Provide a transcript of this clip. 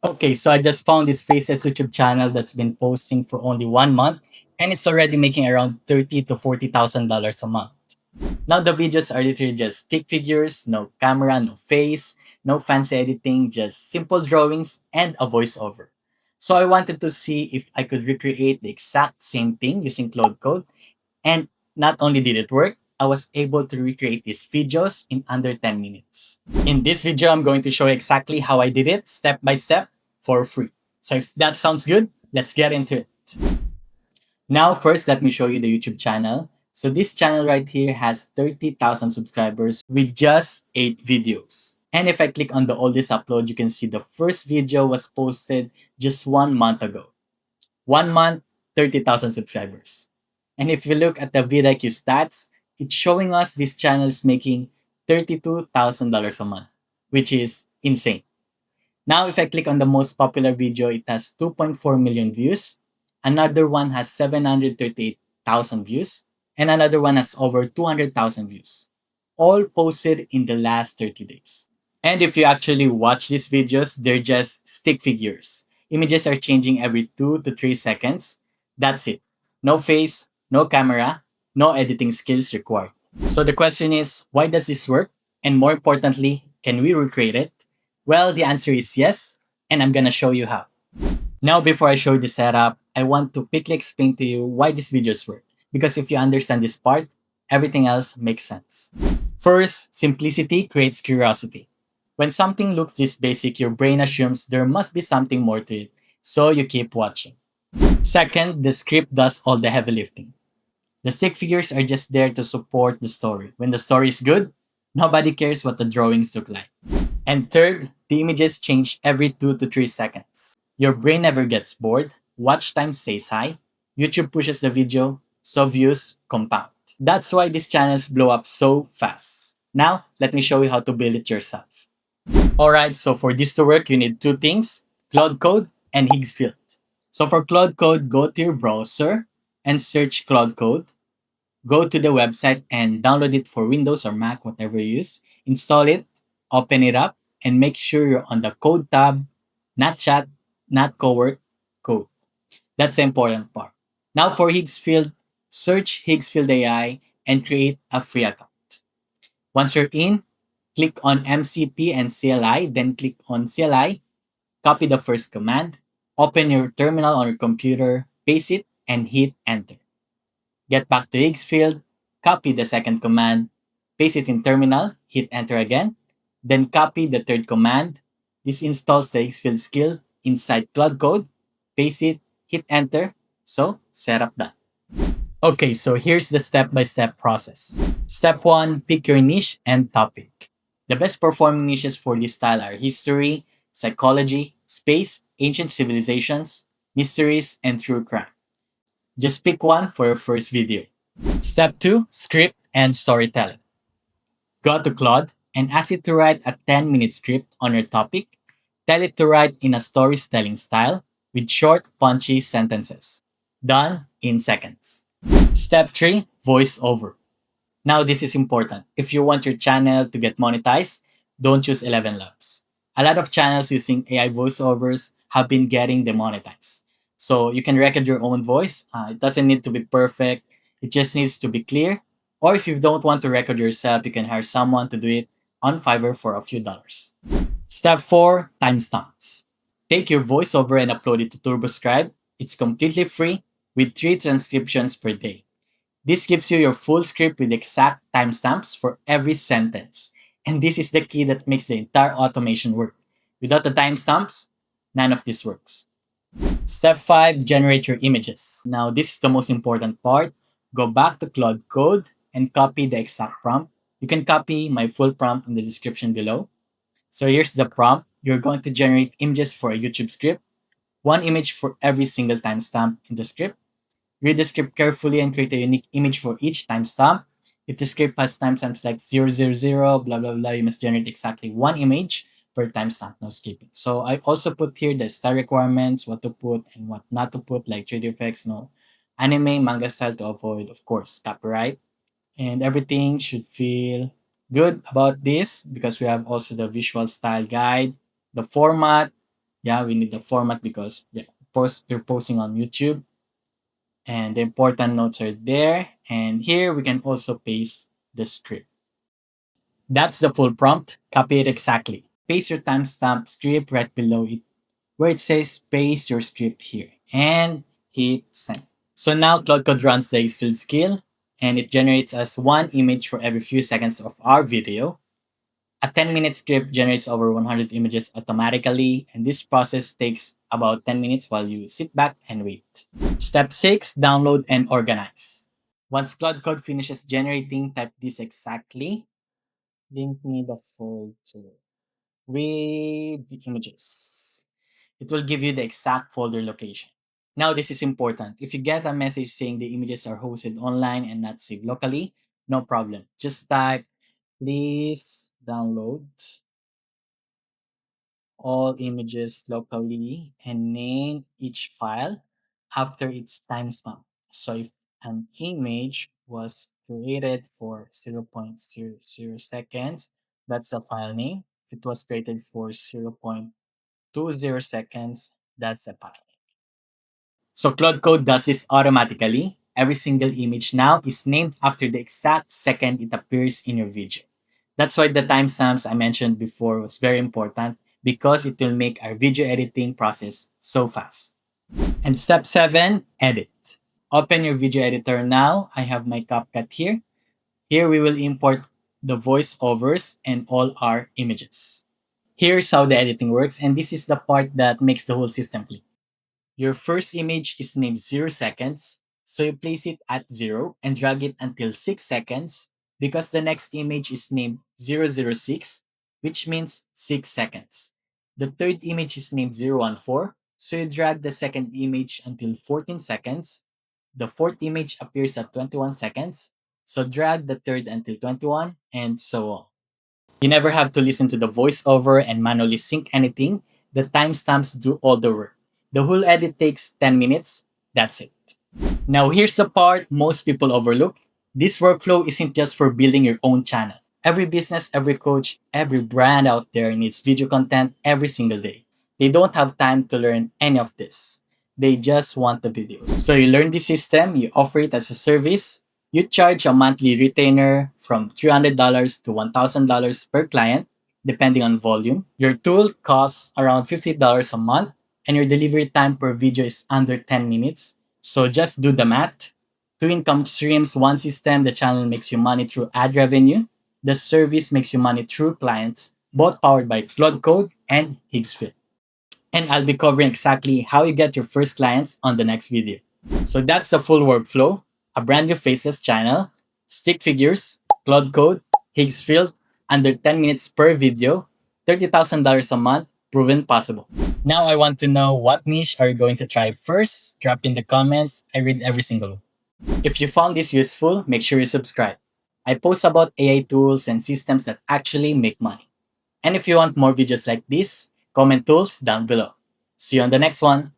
Okay, so I just found this Faces YouTube channel that's been posting for only 1 month, and it's already making around $30,000 to $40,000 a month. Now the videos are literally just stick figures, no camera, no face, no fancy editing, just simple drawings and a voiceover. So I wanted to see if I could recreate the exact same thing using Claude Code, and not only did it work, I was able to recreate these videos in under 10 minutes. In this video, I'm going to show you exactly how I did it step by step for free. So if that sounds good, let's get into it. Now, first, let me show you the YouTube channel. So this channel right here has 30,000 subscribers with just 8 videos. And if I click on the oldest upload, you can see the first video was posted just 1 month ago. 1 month, 30,000 subscribers. And if you look at the VidIQ stats, it's showing us this channel is making $32,000 a month, which is insane. Now, if I click on the most popular video, it has 2.4 million views. Another one has 738,000 views. And another one has over 200,000 views. All posted in the last 30 days. And if you actually watch these videos, they're just stick figures. Images are changing every 2 to 3 seconds. That's it. No face, no camera, no editing skills required. So the question is, why does this work? And more importantly, can we recreate it? Well, the answer is yes, and I'm gonna show you how. Now, before I show you the setup, I want to quickly explain to you why these videos work. Because if you understand this part, everything else makes sense. First, simplicity creates curiosity. When something looks this basic, your brain assumes there must be something more to it, so you keep watching. Second, the script does all the heavy lifting. The stick figures are just there to support the story. When the story is good, nobody cares what the drawings look like. And third, the images change every 2 to 3 seconds. Your brain never gets bored, watch time stays high, YouTube pushes the video, so views compound. That's why these channels blow up so fast. Now, let me show you how to build it yourself. Alright, so for this to work, you need two things, Claude Code and Higgsfield. So for Claude Code, go to your browser and search Claude Code. Go to the website and download it for Windows or Mac, whatever you use. Install it, open it up, and make sure you're on the Code tab, not Chat, not Cowork, Code. That's the important part. Now for Higgsfield, search Higgsfield AI and create a free account. Once you're in, click on MCP and CLI, then click on CLI, copy the first command, open your terminal on your computer, paste it, and hit enter. Get back to Higgsfield, copy the second command, paste it in terminal, hit enter again, then copy the third command. This installs the Higgsfield skill inside Claude Code, paste it, hit enter, so setup done. Okay, so here's the step-by-step process. Step 1, pick your niche and topic. The best performing niches for this style are history, psychology, space, ancient civilizations, mysteries, and true crime. Just pick one for your first video. Step 2, script and storytelling. Go to Claude and ask it to write a 10-minute script on your topic. Tell it to write in a storytelling style with short, punchy sentences. Done in seconds. Step 3, voiceover. Now, this is important. If you want your channel to get monetized, don't choose 11 Labs. A lot of channels using AI voiceovers have been getting demonetized. So you can record your own voice. It doesn't need to be perfect. It just needs to be clear. Or if you don't want to record yourself, you can hire someone to do it on Fiverr for a few dollars. Step 4, timestamps. Take your voiceover and upload it to TurboScribe. It's completely free with 3 transcriptions per day. This gives you your full script with exact timestamps for every sentence. And this is the key that makes the entire automation work. Without the timestamps, none of this works. Step 5, generate your images. Now, this is the most important part. Go back to Claude Code and copy the exact prompt. You can copy my full prompt in the description below. So here's the prompt. You're going to generate images for a YouTube script. One image for every single timestamp in the script. Read the script carefully and create a unique image for each timestamp. If the script has timestamps like 000, blah, blah, blah, you must generate exactly one image per timestamp, no skipping. So I also put here the style requirements, what to put and what not to put, like 3D effects, no anime, manga style to avoid, of course, copyright. And everything should feel good about this because we have also the visual style guide, the format, Yeah, we need the format because yeah, you're posting on YouTube and the important notes are there. And here we can also paste the script. That's the full prompt. Copy it exactly. Paste your timestamp script right below it where it says paste your script here and hit send. So now Claude Code runs the Higgsfield skill and it generates us one image for every few seconds of our video. A 10-minute script generates over 100 images automatically, and this process takes about 10 minutes while you sit back and wait. Step 6, download and organize. Once Claude Code finishes generating, type this exactly. Link me the folder with the images. It will give you the exact folder location. Now, this is important. If you get a message saying the images are hosted online and not saved locally, no problem. Just type, please download all images locally and name each file after its timestamp. So if an image was created for 0.00 seconds, that's the file name. If it was created for 0.20 seconds, that's the file. So Claude Code does this automatically. Every single image now is named after the exact second it appears in your video. That's why the timestamps I mentioned before was very important because it will make our video editing process so fast. And step 7, edit. Open your video editor now. I have my CapCut here. Here we will import the voiceovers and all our images. Here's how the editing works, and this is the part that makes the whole system click. Your first image is named 0 seconds, so you place it at 0 and drag it until 6 seconds because the next image is named 006, which means 6 seconds. The third image is named 014, so you drag the second image until 14 seconds. The fourth image appears at 21 seconds, so drag the third until 21, and so on. You never have to listen to the voiceover and manually sync anything. The timestamps do all the work. The whole edit takes 10 minutes. That's it. Now, here's the part most people overlook. This workflow isn't just for building your own channel. Every business, every coach, every brand out there needs video content every single day. They don't have time to learn any of this. They just want the videos. So you learn the system, you offer it as a service, you charge a monthly retainer from $300 to $1,000 per client, depending on volume. Your tool costs around $50 a month, and your delivery time per video is under 10 minutes. So just do the math. Two income streams, one system, the channel makes you money through ad revenue. The service makes you money through clients, both powered by Claude Code and Higgsfield. And I'll be covering exactly how you get your first clients on the next video. So that's the full workflow. A brand new faces channel, stick figures, Claude Code, Higgsfield, under 10 minutes per video, $30,000 a month, proven possible. Now I want to know what niche are you going to try first? Drop in the comments. I read every single one. If you found this useful, make sure you subscribe. I post about AI tools and systems that actually make money. And if you want more videos like this, comment tools down below. See you on the next one.